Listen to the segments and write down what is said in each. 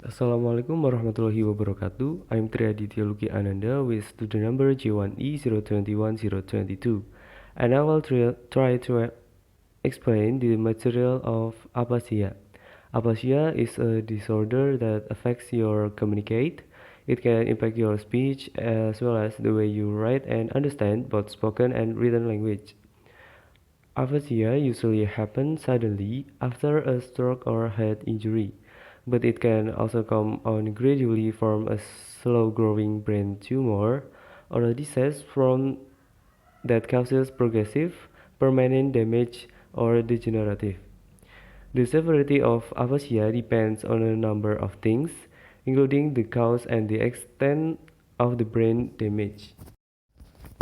Assalamualaikum warahmatullahi wabarakatuh. I'm Aditya Ananda with student number J1E021022, and I will try to explain the material of aphasia. Aphasia is a disorder that affects your communicate. It can impact your speech as well as the way you write and understand both spoken and written language. Aphasia usually happens suddenly after a stroke or head injury, but it can also come on gradually from a slow-growing brain tumor or a disease from that causes progressive, permanent damage or degenerative. The severity of aphasia depends on a number of things, including the cause and the extent of the brain damage.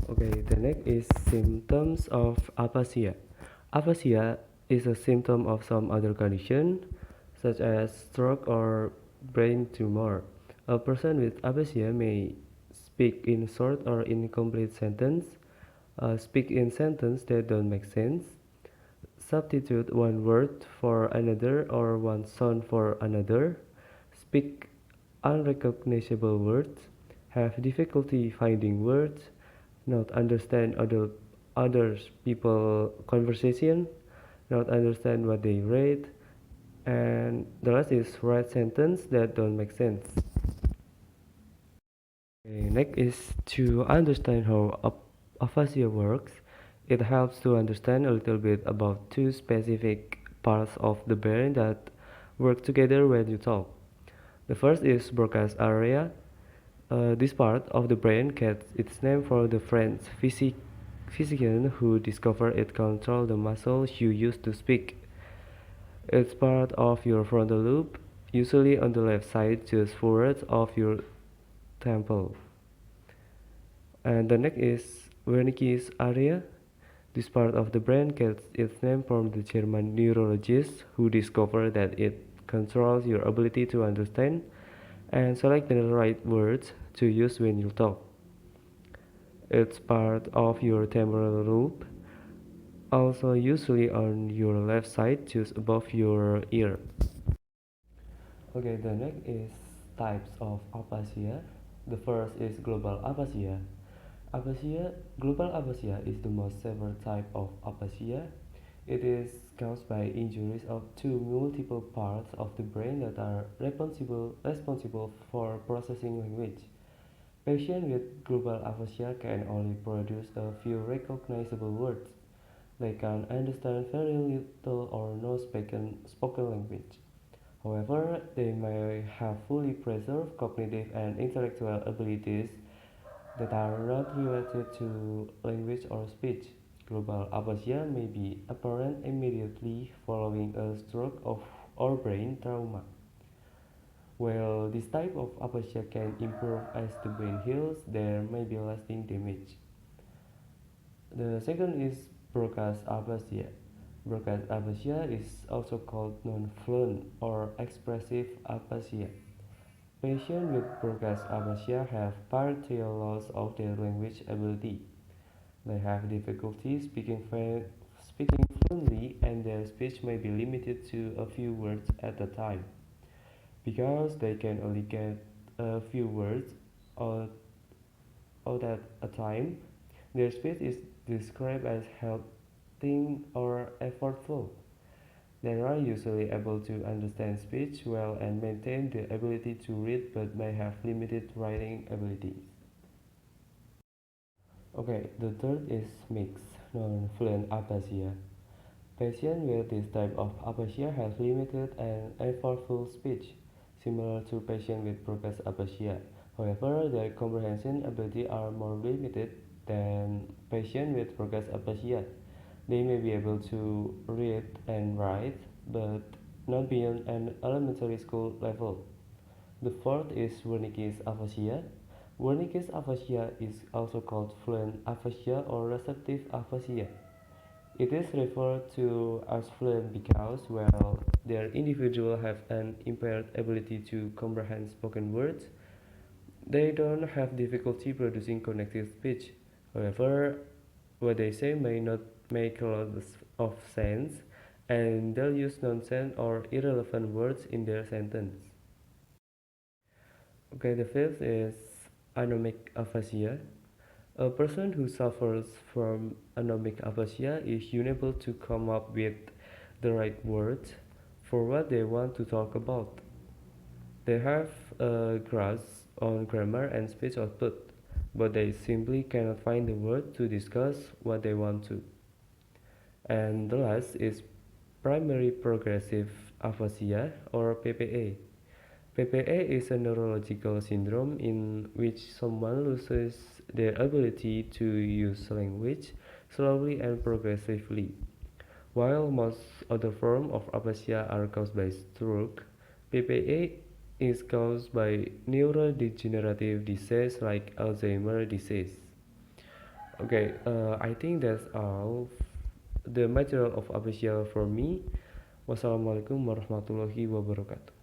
Okay, the next is symptoms of aphasia. Aphasia is a symptom of some other condition, such as stroke or brain tumor. A person with aphasia may speak in short or incomplete sentence, speak in sentences that don't make sense, substitute one word for another or one sound for another, speak unrecognizable words, have difficulty finding words, not understand others people conversation, not understand what they read, and the last is write sentence that don't make sense. Okay, next is to understand how aphasia works. It helps to understand a little bit about two specific parts of the brain that work together when you talk. The first is BROCA'S area. This part of the brain gets its name from the French physician who discovered it controls the muscles you use to speak. It's part of your frontal lobe, usually on the left side just forward of your temple. And the next is Wernicke's area. This part of the brain gets its name from the German neurologist who discovered that it controls your ability to understand and select the right words to use when you talk. It's part of your temporal lobe, also usually on your left side just above your ear. Okay, the next is types of aphasia. The first is global aphasia. Global aphasia is the most severe type of aphasia. It is caused by injuries to multiple parts of the brain that are responsible for processing language. Patients with global aphasia can only produce a few recognizable words. They can understand very little or no spoken language. However, they may have fully preserved cognitive and intellectual abilities that are not related to language or speech. Global aphasia may be apparent immediately following a stroke or brain trauma. While this type of aphasia can improve as the brain heals, there may be lasting damage. The second is BROCA'S aphasia. BROCA'S aphasia is also called non-fluent or expressive aphasia. Patients with BROCA'S aphasia have partial loss of their language ability. They have difficulty speaking fluently, and their speech may be limited to a few words at a time. Because they can only get a few words out at a time, their speech is described as halting or effortful. They are usually able to understand speech well and maintain the ability to read but may have limited writing abilities. Okay, the third is mixed non-fluent aphasia. Patients with this type of aphasia have limited and effortful speech, similar to patients with BROCA'S aphasia. However, their comprehension ability are more limited than patients with BROCA'S aphasia. They may be able to read and write, but not beyond an elementary school level. The fourth is Wernicke's aphasia. Wernicke's aphasia is also called fluent aphasia or receptive aphasia. It is referred to as fluent because, well, their individuals have an impaired ability to comprehend spoken words. They don't have difficulty producing connected speech. However, what they say may not make a lot of sense, and they'll use nonsense or irrelevant words in their sentence. Okay, the fifth is anomic aphasia. A person who suffers from anomic aphasia is unable to come up with the right words for what they want to talk about. They have a grasp on grammar and speech output, but they simply cannot find the words to discuss what they want to. And the last is primary progressive aphasia or PPA. PPA is a neurological syndrome in which someone loses their ability to use language slowly and progressively. While most other forms of aphasia are caused by stroke, PPA is caused by neurodegenerative disease like Alzheimer's disease. Okay, I think that's all the material of aphasia for me. Wassalamualaikum warahmatullahi wabarakatuh.